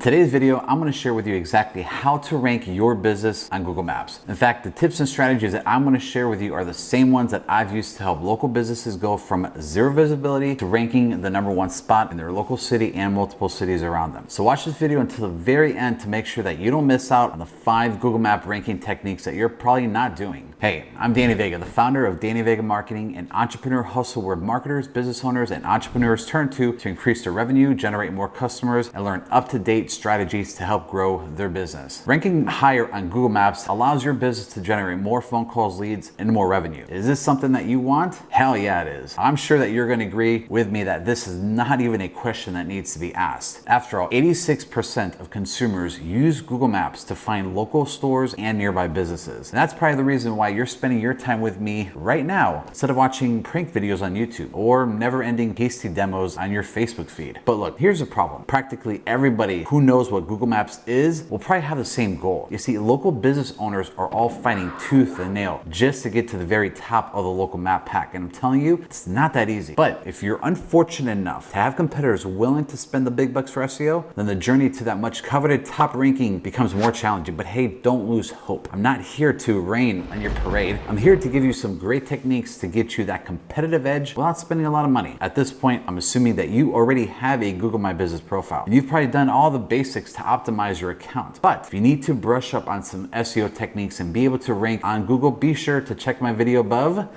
today's video, I'm going to share with you exactly how to rank your business on Google Maps. In fact, the tips and strategies that I'm going to share with you are the same ones that I've used to help local businesses go from zero visibility to ranking the #1 spot in their local city and multiple cities around them. So watch this video until the very end to make sure that you don't miss out on the 5 Google Map ranking techniques that you're probably not doing. Hey, I'm Danny Vega, the founder of Danny Vega Marketing, an entrepreneur hustle where marketers, business owners, and entrepreneurs turn to increase their revenue, generate more customers, and learn up-to-date strategies to help grow their business. Ranking higher on Google Maps allows your business to generate more phone calls, leads, and more revenue. Is this something that you want? Hell yeah, it is. I'm sure that you're going to agree with me that this is not even a question that needs to be asked. After all, 86% of consumers use Google Maps to find local stores and nearby businesses. And that's probably the reason why you're spending your time with me right now instead of watching prank videos on YouTube or never-ending tasty demos on your Facebook feed. But look, here's the problem. Practically everybody who knows what Google Maps is will probably have the same goal. You see, local business owners are all fighting tooth and nail just to get to the very top of the local map pack. And I'm telling you, it's not that easy. But if you're unfortunate enough to have competitors willing to spend the big bucks for SEO, then the journey to that much coveted top ranking becomes more challenging. But hey, don't lose hope. I'm not here to rain on your parade. I'm here to give you some great techniques to get you that competitive edge without spending a lot of money. At this point, I'm assuming that you already have a Google My Business profile. And you've probably done all the basics to optimize your account. But if you need to brush up on some SEO techniques and be able to rank on Google, be sure to check my video above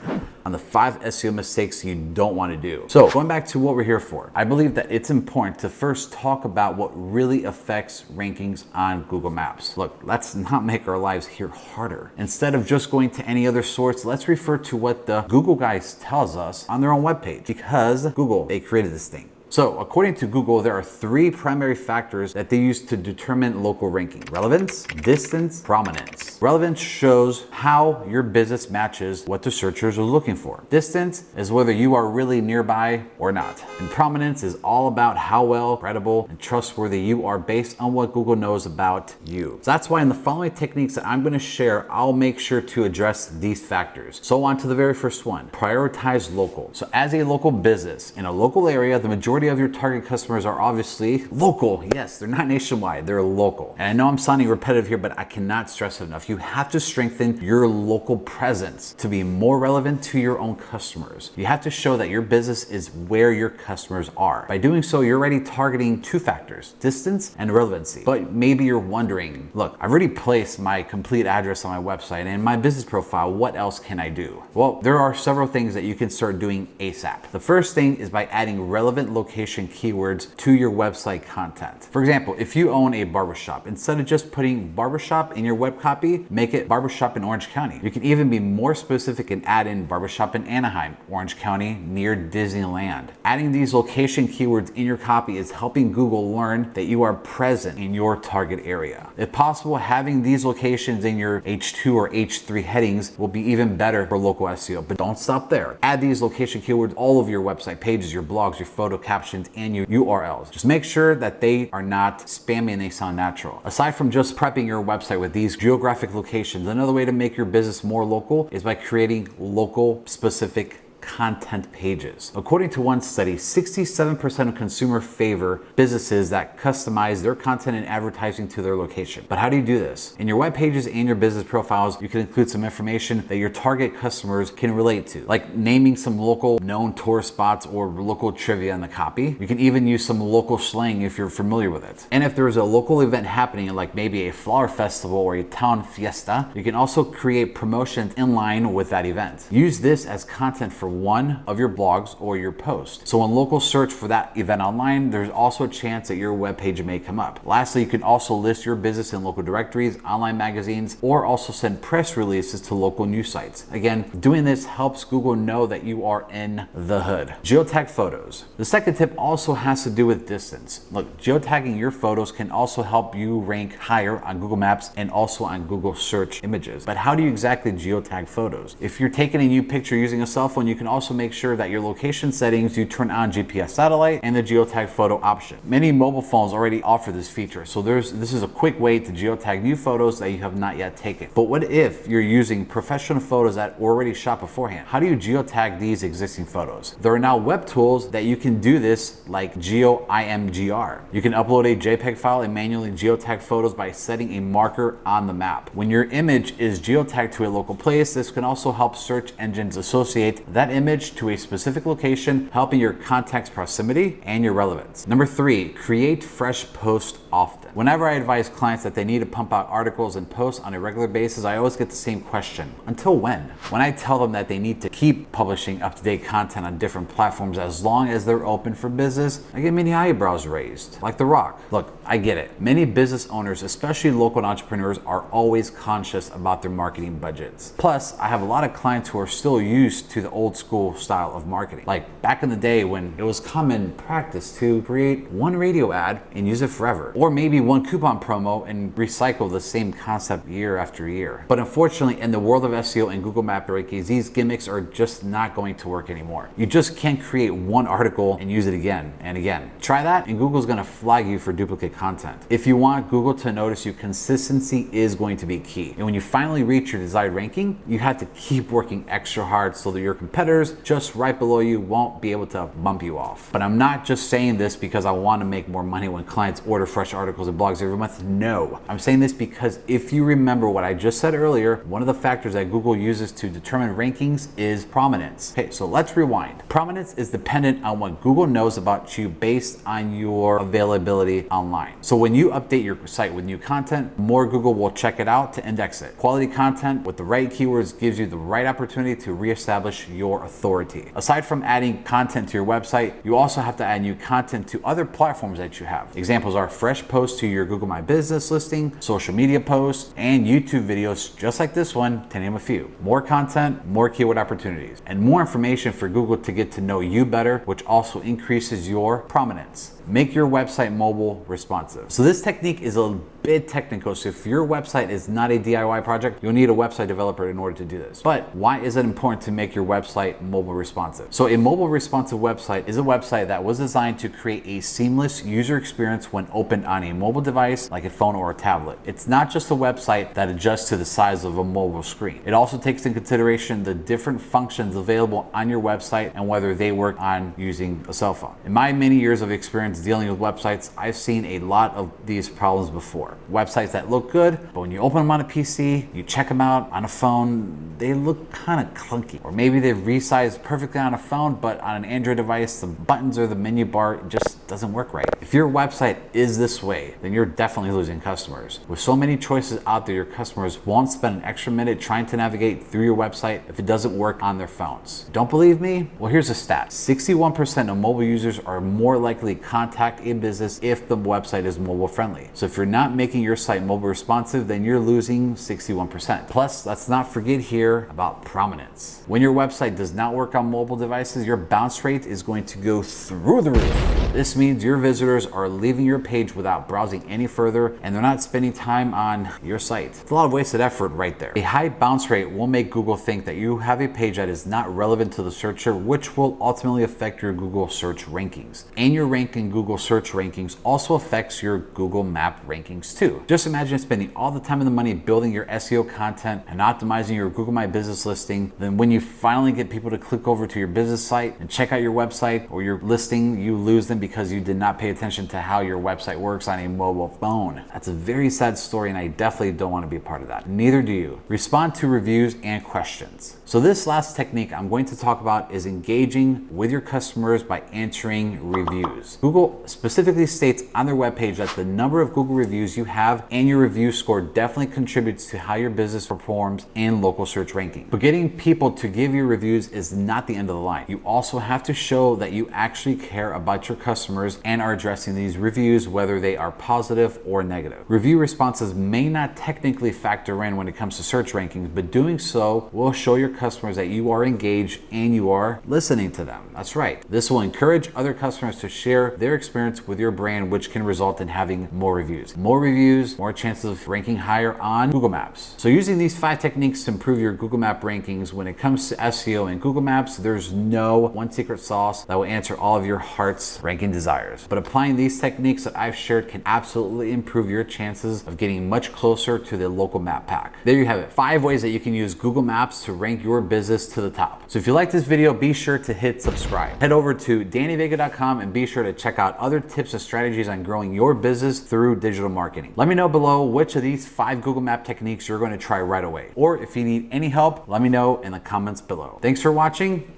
on the 5 SEO mistakes you don't want to do. So going back to what we're here for, I believe that it's important to first talk about what really affects rankings on Google Maps. Look, let's not make our lives here harder. Instead of just going to any other source, let's refer to what the Google guys tells us on their own webpage, because Google, they created this thing. So according to Google, there are 3 primary factors that they use to determine local ranking: relevance, distance, prominence. Relevance shows how your business matches what the searchers are looking for. Distance is whether you are really nearby or not. And prominence is all about how well, credible, and trustworthy you are based on what Google knows about you. So that's why in the following techniques that I'm going to share, I'll make sure to address these factors. So on to the very first one, prioritize local. So as a local business in a local area, the majority of your target customers are obviously local. Yes, they're not nationwide, they're local. And I know I'm sounding repetitive here, but I cannot stress it enough. You have to strengthen your local presence to be more relevant to your own customers. You have to show that your business is where your customers are. By doing so, you're already targeting 2 factors, distance and relevancy. But maybe you're wondering, look, I've already placed my complete address on my website and my business profile. What else can I do? Well, there are several things that you can start doing ASAP. The first thing is by adding relevant location keywords to your website content. For example, if you own a barbershop, instead of just putting barbershop in your web copy, make it barbershop in Orange County. You can even be more specific and add in barbershop in Anaheim, Orange County, near Disneyland. Adding these location keywords in your copy is helping Google learn that you are present in your target area. If possible, having these locations in your H2 or H3 headings will be even better for local SEO, but don't stop there. Add these location keywords all over your website pages, your blogs, your photo captions, and your URLs. Just make sure that they are not spammy and they sound natural. Aside from just prepping your website with these geographic locations, another way to make your business more local is by creating local specific content pages. According to one study, 67% of consumers favor businesses that customize their content and advertising to their location. But how do you do this? In your web pages and your business profiles, you can include some information that your target customers can relate to, like naming some local known tourist spots or local trivia in the copy. You can even use some local slang if you're familiar with it. And if there's a local event happening, like maybe a flower festival or a town fiesta, you can also create promotions in line with that event. Use this as content for one of your blogs or your post. So when locals search for that event online, there's also a chance that your webpage may come up. Lastly, you can also list your business in local directories, online magazines, or also send press releases to local news sites. Again, doing this helps Google know that you are in the hood. Geotag photos. The second tip also has to do with distance. Look, geotagging your photos can also help you rank higher on Google Maps and also on Google search images. But how do you exactly geotag photos? If you're taking a new picture using a cell phone, you can also make sure that your location settings, you turn on GPS satellite and the geotag photo option. Many mobile phones already offer this feature, so this is a quick way to geotag new photos that you have not yet taken. But what if you're using professional photos that already shot beforehand? How do you geotag these existing photos? There are now web tools that you can do this, like GeoIMGR. You can upload a JPEG file and manually geotag photos by setting a marker on the map. When your image is geotagged to a local place, this can also help search engines associate that image to a specific location, helping your contact's proximity and your relevance. Number 3, create fresh posts often. Whenever I advise clients that they need to pump out articles and posts on a regular basis, I always get the same question: until when? When I tell them that they need to keep publishing up-to-date content on different platforms as long as they're open for business, I get many eyebrows raised, like The Rock. Look, I get it. Many business owners, especially local entrepreneurs, are always conscious about their marketing budgets. Plus, I have a lot of clients who are still used to the old school style of marketing. Like back in the day when it was common practice to create one radio ad and use it forever, or maybe one coupon promo and recycle the same concept year after year. But unfortunately, in the world of SEO and Google Map rankings, these gimmicks are just not going to work anymore. You just can't create one article and use it again and again. Try that and Google's gonna flag you for duplicate content. If you want Google to notice you, consistency is going to be key. And when you finally reach your desired ranking, you have to keep working extra hard so that your competitors just right below you won't be able to bump you off. But I'm not just saying this because I want to make more money when clients order fresh articles and blogs every month. No, I'm saying this because if you remember what I just said earlier, one of the factors that Google uses to determine rankings is prominence. Okay, so let's rewind. Prominence is dependent on what Google knows about you based on your availability online. So when you update your site with new content, more Google will check it out to index it. Quality content with the right keywords gives you the right opportunity to reestablish your authority. Aside from adding content to your website, you also have to add new content to other platforms that you have. Examples are fresh posts to your Google My Business listing, social media posts, and YouTube videos just like this one, to name a few. More content, more keyword opportunities, and more information for Google to get to know you better, which also increases your prominence. Make your website mobile responsive. So this technique is a bit technical, so if your website is not a DIY project, you'll need a website developer in order to do this. But why is it important to make your website mobile responsive? So a mobile responsive website is a website that was designed to create a seamless user experience when opened on a mobile device like a phone or a tablet. It's not just a website that adjusts to the size of a mobile screen. It also takes into consideration the different functions available on your website and whether they work on using a cell phone. In my many years of experience dealing with websites, I've seen a lot of these problems before. Websites that look good, but when you open them on a PC, you check them out on a phone, they look kind of clunky. Or maybe they've resized perfectly on a phone, but on an Android device, the buttons or the menu bar just doesn't work right. If your website is this way, then you're definitely losing customers. With so many choices out there, your customers won't spend an extra minute trying to navigate through your website if it doesn't work on their phones. Don't believe me? Well, here's a stat. 61% of mobile users are more likely to contact a business if the website is mobile friendly. So if you're not making your site mobile responsive, then you're losing 61%. Plus, let's not forget here about prominence. When your website does not work on mobile devices, your bounce rate is going to go through the roof. This means your visitors are leaving your page without browsing any further, and they're not spending time on your site. It's a lot of wasted effort right there. A high bounce rate will make Google think that you have a page that is not relevant to the searcher, which will ultimately affect your Google search rankings. And your rank in Google search rankings also affects your Google Map rankings too. Just imagine spending all the time and the money building your SEO content and optimizing your Google My Business listing. Then when you finally get people to click over to your business site and check out your website or your listing, you lose them because you did not pay attention to how your website works on a mobile phone. That's a very sad story, and I definitely don't want to be a part of that. Neither do you. Respond to reviews and questions. So this last technique I'm going to talk about is engaging with your customers by answering reviews. Google specifically states on their webpage that the number of Google reviews you have and your review score definitely contributes to how your business performs in local search ranking. But getting people to give you reviews is not the end of the line. You also have to show that you actually care about your customers and are addressing these reviews, whether they are positive or negative. Review responses may not technically factor in when it comes to search rankings, but doing so will show your customers that you are engaged and you are listening to them. That's right. This will encourage other customers to share their experience with your brand, which can result in having more reviews. More reviews, more chances of ranking higher on Google Maps. So using these 5 techniques to improve your Google Map rankings, when it comes to SEO and Google Maps, there's no one secret sauce that will answer all of your heart's ranking desires. But applying these techniques that I've shared can absolutely improve your chances of getting much closer to the local map pack. There you have it, 5 ways that you can use Google Maps to rank your business to the top. So if you like this video, be sure to hit subscribe. Head over to dannyvega.com and be sure to check out other tips and strategies on growing your business through digital marketing. Let me know below which of these 5 Google Map techniques you're going to try right away. Or if you need any help, let me know in the comments below. Thanks for watching.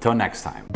Till next time.